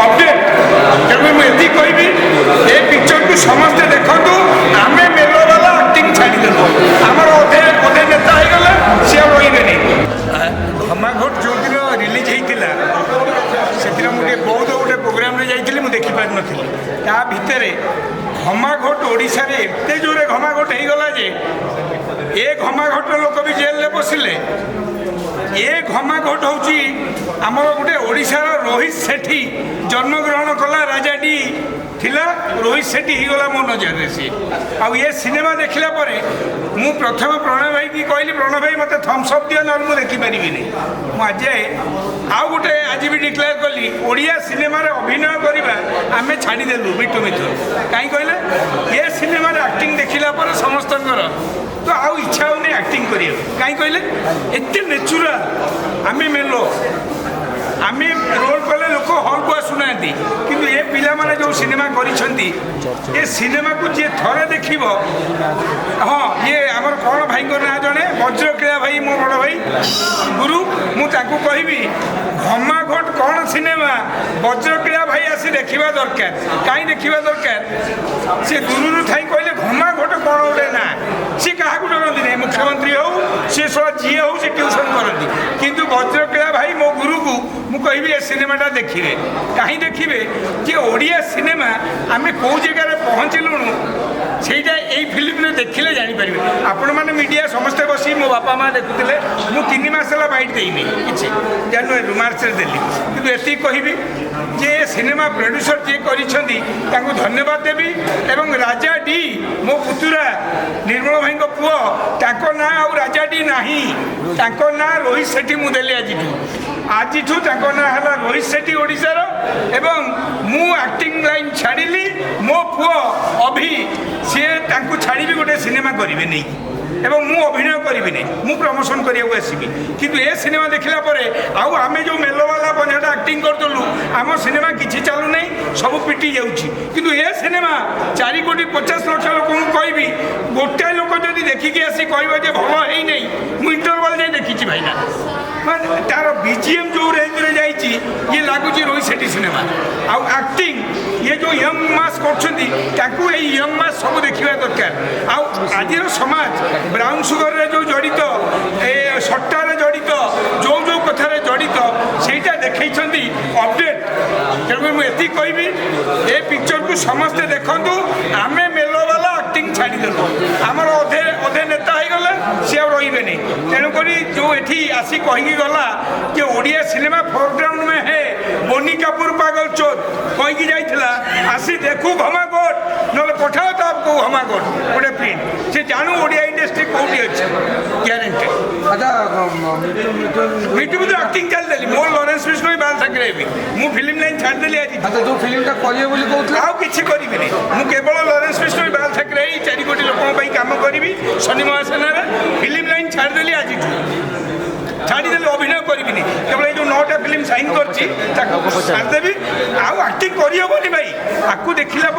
update तेणु मुझे कहबी ए पिक्चर को समस्ते देखु आम मेलो वाला आक्टिंग छाड़देलु आमर अधे अधे नेता हो गले सी रही घमाघोट जो दिन रिलीज होता से मुझे बहुत गोटे प्रोग्राम जाइए मुझे देखिपार नी ता भितर घमाघोट ओडिशा रे एते जोरे घमाघोट हो गला जे ए घमाघोट लोक भी जेल में बसिले ए घमाघोट हूँ आमर गोटे ओडिशार रोहित सेठी जन्मग्रहण कला राजाडी थिला रोहित सेठी हो गला मो नजर सी ये सिनेमा देखला परे मु प्रथम प्रणय भाई की कहली प्रणय भाई मत थम्स अप दियो ना मुझे देखिपारि नहीं मुझे आउ गोटे आज भी डिक्लेयर कली ओडिया सिनेमा अभिनय करवा आम छाड़देलु मिठू मिठू कहीं कहले ये सिनेमा एक्टिंग देखला समस्त तो आउ इच्छा होनी एक्टिंग करिए कहीं कहले एते नेचुराल आम मेलो आम रोल कले लोक हल को आसुना कि ये पिला माने जो सिनेमा करिसेंती ये सिनेमा को जी थरे देखिबो हाँ ये आमर कौन भाई ना जड़े वज्रक्रिया भाई मो बड़ भाई गुरु मुझे कहबी घमाघोट कौन सिनेमा वज्रक्रिया भाई आसी देखा दरकार कहीं देखा दरकार सी दूर थी कहले घमाघोट कौन गोटे ना सी क्या डरती नहीं मुख्यमंत्री हो सी सब जी हो सी ट्यूशन करती किंतु वज्रक्रिया भाई मो गुरु को मुझे ये सिनेमाटा देखिए कहीं देखिए कि ओडिया सिनेमा आम कौ जगार पहुँचलुणु सेटा यही फिल्म देखिले जापर आपण मैंने मीडिया समस्ते बस मो बापा माँ देखुले मुझे 3 मास है बैठ देनी कि जानुरी मार्च देली कि कहबी जे सिनेमा प्रोड्यूसर जी कर धन्यवाद देवी एवं राजा डी मो पुतुरा निर्मल भाई पुओ ताको ना आउ राजा डी नहीं ताको ना रोहित सेठी मुदेली आज ना है रोहित सेठी ओडिशार एवं मु एक्टिंग लाइन छाड़ी मो पुओ अभी सी छाड़ी गोटे सिनेमा करें नहीं एवं मु अभिनय करी नहीं मु प्रमोशन करिया आसबि किंतु ए सिनेमा देखला परे आउ आमे जो मेलो वाला बनेटा एक्टिंग करतलु आम सिनेमा किछि चालू नहीं सब पिटी जाउछि किंतु ए सिनेमा 4 कोटी 50 लाख लोक कहबी गोटे लोक जदि देखिकी आसी कहबो जे भलो हेई नहीं मु इंटरवल जे देखिछि भाईना तार बीजीएम जो रेंज रे जाइछि ये लागुछि रोहित सेठी सिनेमा आउ एक्टिंग ये जो यंग मास करछन्ती ताकू ए यंग मास सब देखिबा दरकार आउ आजिर समाज ब्राउन सुगर रे जो जड़ित ए सट्टा रे जड़ित जो जो कथा रे जड़ित सेटा देखैछन्ती अपडेट तेणु मुझे कहबी ए पिक्चर को समस्ते देखु आम मेलो वाला एक्टिंग छाड़देलु आमर अधे अधे नेता हो गले सी रही नहीं तेणुक जो ये आसी कहीकि गला कि ओडिया सिनेमा फोरग्राउंड में है बोनी कपूर पागल चोर कहीकि जाइला आसी देखू घमाघोट ना पठाओ तो आपको घमाघोट गोटे प्रिंट से जानू ओडिया इंडस्ट्री कौटी अच्छे ग्यारंटी मिठू मिठू एक्टिंग चलदेली मोर लॉरेंस विष्णु बाल ठाकरे भी मु फिल्म लाइन छाड़देली आज जो फिल्मटा करिए बोली कहउथले आउ किछि करिबि नै मु केवल लॉरेंस विष्णु बाल ठाकरे 4 कोटी लोक काम करी शनि महासेना फिल्म लाइन छाड़देली आज छाड़देली अभिनय करी केवल ये जो 9टा फिल्म साइन करदेवी आउ एक्टिंग करहबनी भाई आपको देखला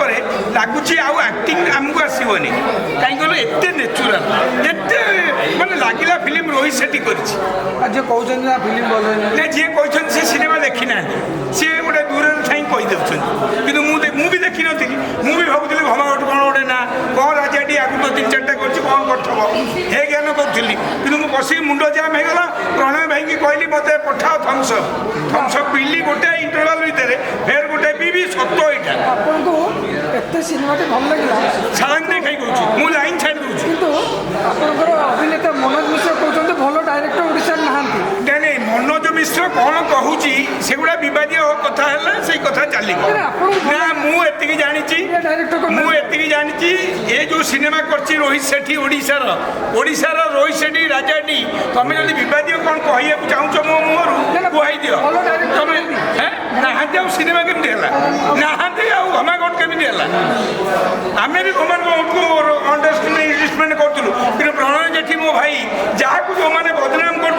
लगुच आउ एक्टिंग आमको आसबनी कहीं कहल एत नेचुराल एत माने लगिला फिल्म रोहित सेठी कर फिल्म भल जी कहते सी सिनेमा देखी ना सी गोटे दूर थी कहीदे कि मुझे देखी नी मुझे भावुली घमाघोट कौन गोटे ना कौन राजाटी आगु तो 3-4टा कर कौन कर ज्ञान करी कि बस मुंड जाम होगा प्रणय भाई की कहली मत पठाओ थम्सअप पिली गोटे इंटरवाल भितर फेर गोटे पीबी सत एत सिनेमा भल लगे छांग देखा कौन मु लाइन छाड़ दूसरी अभिनेता मनोज मिश्र कहते भल डायरेक्टर ओडिशा नहांती नहीं मनोज मिश्र कौन कहूँ सेगुड़ा विवादीय कथा है से कथा चली ना मुझे जानी ये जो सिनेमा करछि रोहित सेठी ओडिशार रोहित सेठी राजाडी तुम जब विवादीय कौन कह चाहूच मो मुहर कही दियो तुम नहांती सिनेमा केमती है नहांती घमाघोट केमती है आम भी घमाघोट को अंडरस्टैंडिंग करूँ कि प्रणय जेठी मो भाई जहाँ जो मैंने बदनाम कर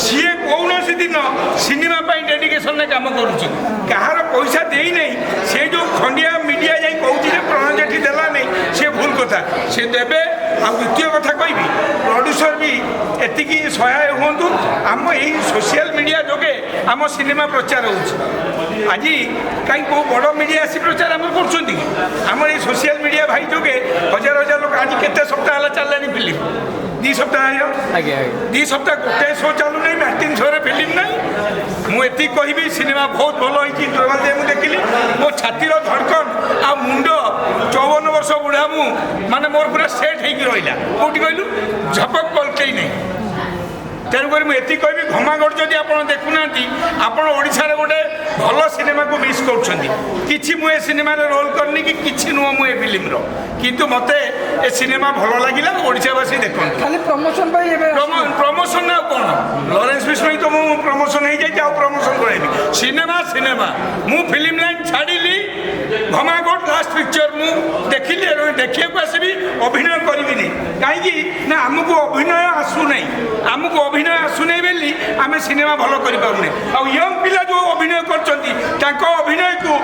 सी कौन दिन सिनेमा डेडिकेशन काम करुच्ची कहार पैसा दे नहीं से जो खंडिया मीडिया जाई कहूँ प्रणय जेठी देला नहीं सी भूल कथा सी देवे आ द्वितीय कथा कहबी प्रोड्यूसर भी एति सहाय हूँ आम यही सोशल मीडिया जोगे आम सिनेमा प्रचार हो ଆଜି କାହିଁ କେଉଁ ବଡ଼ ମିଡ଼ିଆ ଆସି ପ୍ରଚାର ଆମର କରୁଛନ୍ତି କି ଆମର ଏଇ ସୋସିଆଲ ମିଡ଼ିଆ ଭାଇ ଯୋଗେ ହଜାର ହଜାର ଲୋକ ଆଜି କେତେ ସପ୍ତାହ ହେଲା ଚାଲିଲାଣି ଫିଲ୍ମ 2 ସପ୍ତାହ ହେଇଗଲା ଆଜ୍ଞା 2 ସପ୍ତାହ ଗୋଟେ ଶୋ ଚାଲୁ ନାହିଁ ମ୍ୟାଟିନ୍ ଶୋରେ ଫିଲ୍ମ ନାହିଁ ମୁଁ ଏତିକି କହିବି ସିନେମା ବହୁତ ଭଲ ହେଇଛି ଇନ୍ଦ୍ରବାଲ ଦେଇ ମୁଁ ଦେଖିଲି ମୋ ଛାତିର ଧଡ଼କନ ଆଉ ମୁଣ୍ଡ 54 ବର୍ଷ ବୁଢ଼ା ମୁଁ ମାନେ ମୋର ପୁରା ସେଟ୍ ହେଇକି ରହିଲା କେଉଁଠି କହିଲୁ ଝପକ ପଲକେଇ ନାହିଁ ତେଣୁକରି ମୁଁ ଏତିକି କହିବି ଘମାଗଡ଼ ଯଦି ଆପଣ ଦେଖୁନାହାନ୍ତି ଆପଣ ଓଡ଼ିଶାରେ ଗୋଟେ ଭଲ ସିନେମାକୁ ମିସ୍ କରୁଛନ୍ତି କିଛି ମୁଁ ଏ ସିନେମାରେ ରୋଲ୍ କରିନି କି କିଛି ନୁହଁ ମୁଁ ଏ ଫିଲ୍ମର କିନ୍ତୁ ମୋତେ ଏ ସିନେମା ଭଲ ଲାଗିଲା ଓଡ଼ିଶାବାସୀ ଦେଖନ୍ତୁ ଖାଲି ପ୍ରମୋସନ ପାଇଁ ଏବେ ପ୍ରମୋସନ ଆଉ କ'ଣ ଲରେନ୍ସ ବିଷ୍ଣୁ ତ ମୁଁ ପ୍ରମୋସନ ହେଇଯାଇଛି ଆଉ ପ୍ରମୋସନ କରାଇବି ସିନେମା ସିନେମା ମୁଁ ଫିଲ୍ମ ଲାଇନ୍ ଛାଡ଼ିଲି ଘମାଗଡ଼ ଲାଷ୍ଟ ପିକ୍ଚର ମୁଁ ଦେଖିଲି ଦେଖିବାକୁ ଆସିବି ଅଭିନୟ କରିବିନି କାହିଁକି ନା ଆମକୁ ଅଭିନୟ ଆସୁନାହିଁ ଆମକୁ ଅଭିନୟ ଆସୁନାହିଁ ବୋଲି ଆମେ ସିନେମା ଭଲ କରିପାରୁନେ ଆଉ ୟଙ୍ଗ ପିଲା ଯେଉଁ ଅଭିନୟ କରୁଛନ୍ତି ତାଙ୍କ ଅଭିନୟକୁ